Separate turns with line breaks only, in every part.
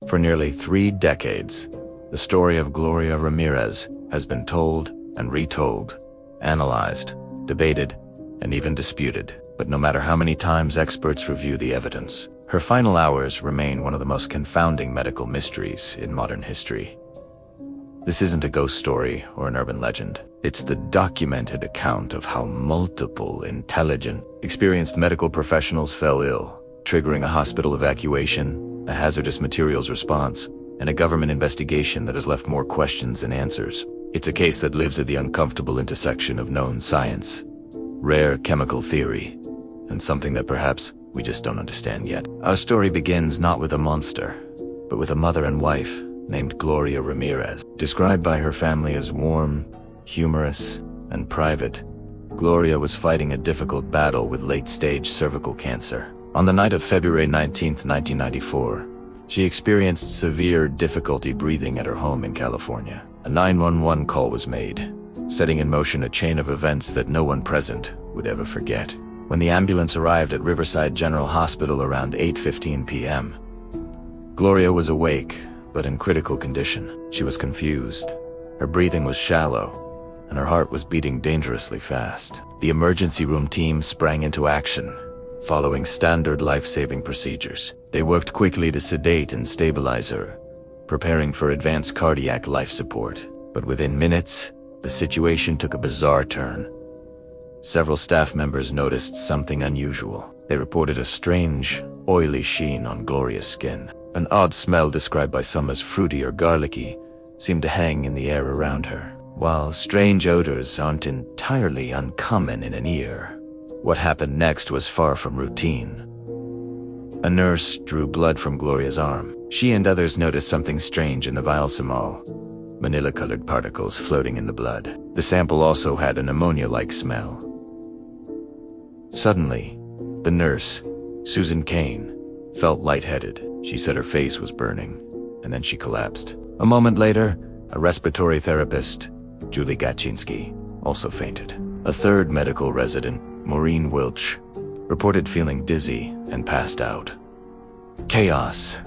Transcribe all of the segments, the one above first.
For nearly 3 decades, the story of Gloria Ramirez has been told and retold, analyzed, debated, and even disputed. But no matter how many times experts review the evidence, her final hours remain one of the most confounding medical mysteries in modern history. This isn't a ghost story or an urban legend. It's the documented account of how multiple, intelligent, experienced medical professionals fell ill, triggering a hospital evacuation, a hazardous materials response, and a government investigation that has left more questions than answers. It's a case that lives at the uncomfortable intersection of known science, rare chemical theory, and something that perhaps we just don't understand yet. Our story begins not with a monster, but with a mother and wife named Gloria Ramirez. Described by her family as warm, humorous, and private, Gloria was fighting a difficult battle with late-stage cervical cancer. On the night of February 19, 1994, she experienced severe difficulty breathing at her home in California. A 911 call was made, setting in motion a chain of events that no one present would ever forget. When the ambulance arrived at Riverside General Hospital around 8:15 p.m., Gloria was awake, but in critical condition. She was confused. Her breathing was shallow, and her heart was beating dangerously fast. The emergency room team sprang into action, following standard life-saving procedures. They worked quickly to sedate and stabilize her, preparing for advanced cardiac life support. But within minutes, the situation took a bizarre turn. Several staff members noticed something unusual. They reported a strange, oily sheen on Gloria's skin. An odd smell described by some as fruity or garlicky seemed to hang in the air around her. While strange odors aren't entirely uncommon in an ER, what happened next was far from routine. A nurse drew blood from Gloria's arm. She and others noticed something strange in the vial small, manila-colored particles floating in the blood. The sample also had an ammonia-like smell. Suddenly, the nurse, Susan Kane, felt lightheaded. She said her face was burning, and then she collapsed. A moment later, a respiratory therapist, Julie Gaczynski, also fainted. A third medical resident, Maureen Wilch, reported feeling dizzy and passed out. Chaos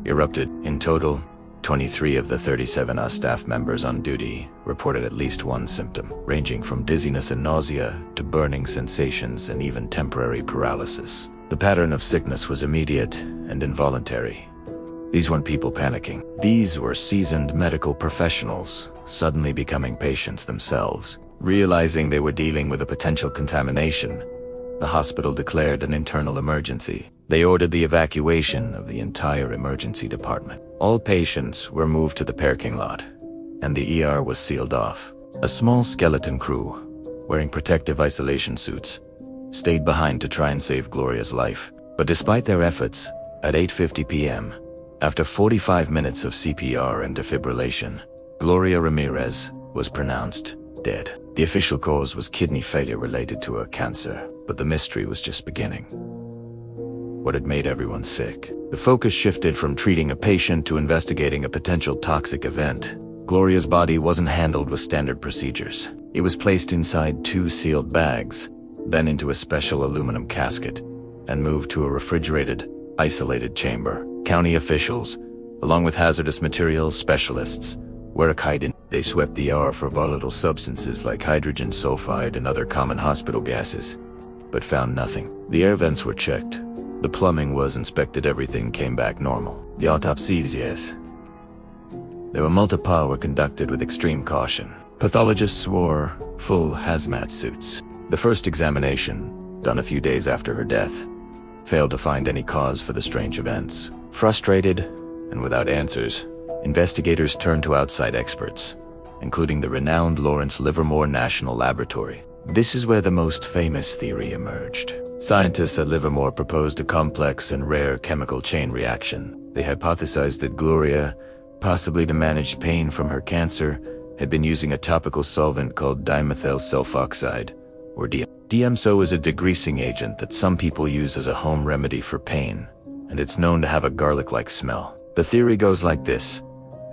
erupted. In total, 23 of the 37 staff members on duty reported at least one symptom, ranging from dizziness and nausea to burning sensations and even temporary paralysis. The pattern of sickness was immediate and involuntary. These weren't people panicking. These were seasoned medical professionals suddenly becoming patients themselves. Realizing they were dealing with a potential contamination, the hospital declared an internal emergency. They ordered the evacuation of the entire emergency department. All patients were moved to the parking lot, and the ER was sealed off. A small skeleton crew, wearing protective isolation suits, stayed behind to try and save Gloria's life. But despite their efforts, at 8:50 p.m., after 45 minutes of CPR and defibrillation, Gloria Ramirez was pronounced dead. The official cause was kidney failure related to her cancer, but the mystery was just beginning. What had made everyone sick? The focus shifted from treating a patient to investigating a potential toxic event. Gloria's body wasn't handled with standard procedures. It was placed inside 2 sealed bags, then into a special aluminum casket, and moved to a refrigerated, isolated chamber. County officials, along with hazardous materials specialists, worked hidden. They swept the ER for volatile substances like hydrogen sulfide and other common hospital gases, but found nothing. The air vents were checked. The plumbing was inspected. Everything came back normal. The autopsies, yes. They were multiple were conducted with extreme caution. Pathologists wore full hazmat suits. The first examination, done a few days after her death, failed to find any cause for the strange events. Frustrated and without answers, investigators turned to outside experts, including the renowned Lawrence Livermore National Laboratory. This is where the most famous theory emerged. Scientists at Livermore proposed a complex and rare chemical chain reaction. They hypothesized that Gloria, possibly to manage pain from her cancer, had been using a topical solvent called dimethyl sulfoxide, or DM. DMSO is a degreasing agent that some people use as a home remedy for pain, and it's known to have a garlic-like smell. The theory goes like this.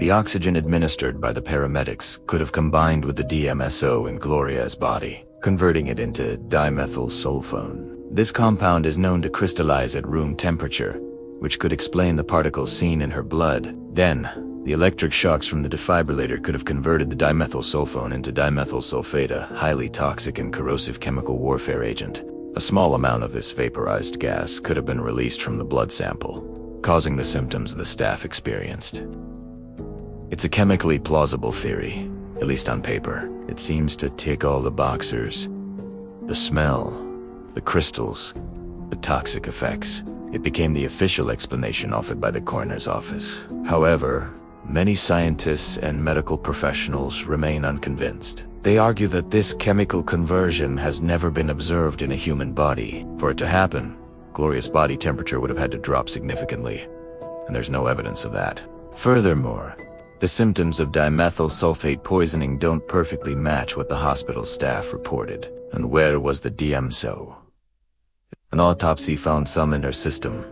The oxygen administered by the paramedics could have combined with the DMSO in Gloria's body, converting it into dimethyl sulfone. This compound is known to crystallize at room temperature, which could explain the particles seen in her blood. Then, the electric shocks from the defibrillator could have converted the dimethylsulfone into dimethyl sulfate, a highly toxic and corrosive chemical warfare agent. A small amount of this vaporized gas could have been released from the blood sample, causing the symptoms the staff experienced. It's a chemically plausible theory, at least on paper. It seems to tick all the boxes. The smell, the crystals, the toxic effects. It became the official explanation offered by the coroner's office. However, many scientists and medical professionals remain unconvinced. They argue that this chemical conversion has never been observed in a human body. For it to happen, Gloria's body temperature would have had to drop significantly, and there's no evidence of that. Furthermore, the symptoms of dimethyl sulfate poisoning don't perfectly match what the hospital staff reported. And where was the DMSO? An autopsy found some in her system,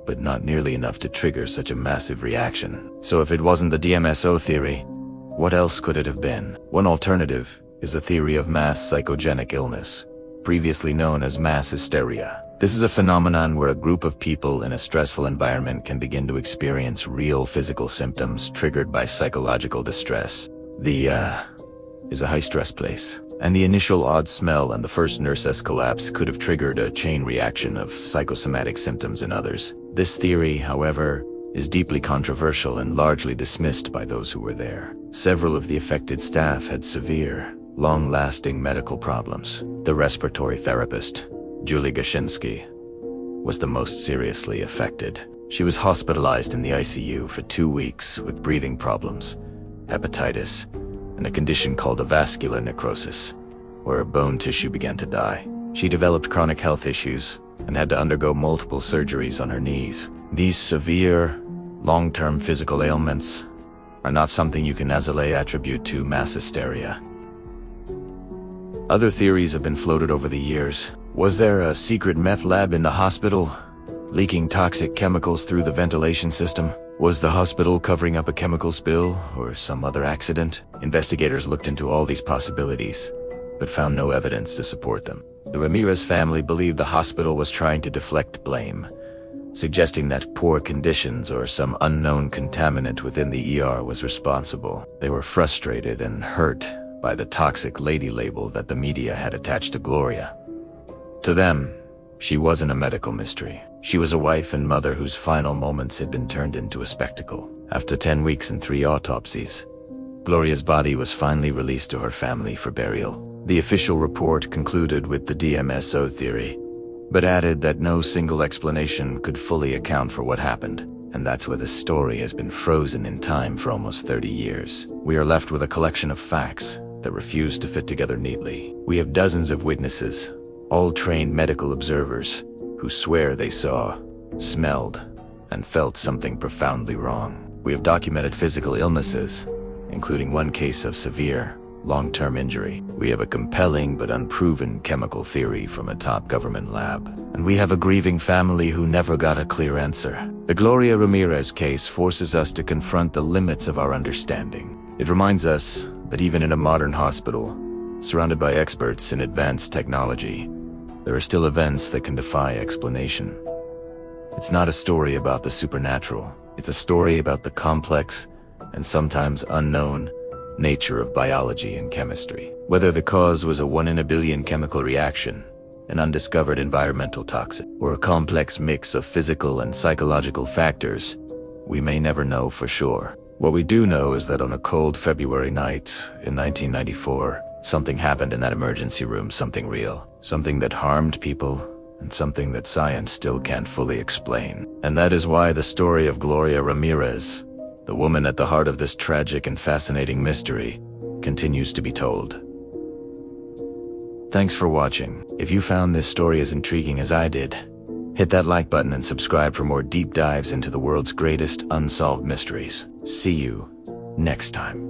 but not nearly enough to trigger such a massive reaction. So if it wasn't the DMSO theory, what else could it have been? One alternative is a theory of mass psychogenic illness, previously known as mass hysteria. This is a phenomenon where a group of people in a stressful environment can begin to experience real physical symptoms triggered by psychological distress. Is a high-stress place, and the initial odd smell and the first nurse's collapse could have triggered a chain reaction of psychosomatic symptoms in others. This theory, however, is deeply controversial and largely dismissed by those who were there. Several of the affected staff had severe, long-lasting medical problems. The respiratory therapist, Julie Gachinski, was the most seriously affected. She was hospitalized in the ICU for 2 weeks with breathing problems, hepatitis, and a condition called avascular necrosis, where her bone tissue began to die. She developed chronic health issues and had to undergo multiple surgeries on her knees. These severe, long-term physical ailments are not something you can easily attribute to mass hysteria. Other theories have been floated over the years. Was there a secret meth lab in the hospital, leaking toxic chemicals through the ventilation system? Was the hospital covering up a chemical spill or some other accident? Investigators looked into all these possibilities, but found no evidence to support them. The Ramirez family believed the hospital was trying to deflect blame, suggesting that poor conditions or some unknown contaminant within the ER was responsible. They were frustrated and hurt by the toxic lady label that the media had attached to Gloria. To them, she wasn't a medical mystery. She was a wife and mother whose final moments had been turned into a spectacle. After 10 weeks and 3 autopsies, Gloria's body was finally released to her family for burial. The official report concluded with the DMSO theory, but added that no single explanation could fully account for what happened. And that's where the story has been frozen in time for almost 30 years. We are left with a collection of facts that refuse to fit together neatly. We have dozens of witnesses, all trained medical observers, who swear they saw, smelled, and felt something profoundly wrong. We have documented physical illnesses, including one case of severe, long-term injury. We have a compelling but unproven chemical theory from a top government lab. And we have a grieving family who never got a clear answer. The Gloria Ramirez case forces us to confront the limits of our understanding. It reminds us that even in a modern hospital, surrounded by experts in advanced technology, there are still events that can defy explanation. It's not a story about the supernatural. It's a story about the complex and sometimes unknown nature of biology and chemistry. Whether the cause was a 1 in a billion chemical reaction, an undiscovered environmental toxin, or a complex mix of physical and psychological factors, we may never know for sure. What we do know is that on a cold February night in 1994, something happened in that emergency room, something real, something that harmed people, and something that science still can't fully explain. And that is why the story of Gloria Ramirez, the woman at the heart of this tragic and fascinating mystery, continues to be told. Thanks for watching. If you found this story as intriguing as I did, hit that like button and subscribe for more deep dives into the world's greatest unsolved mysteries. See you next time.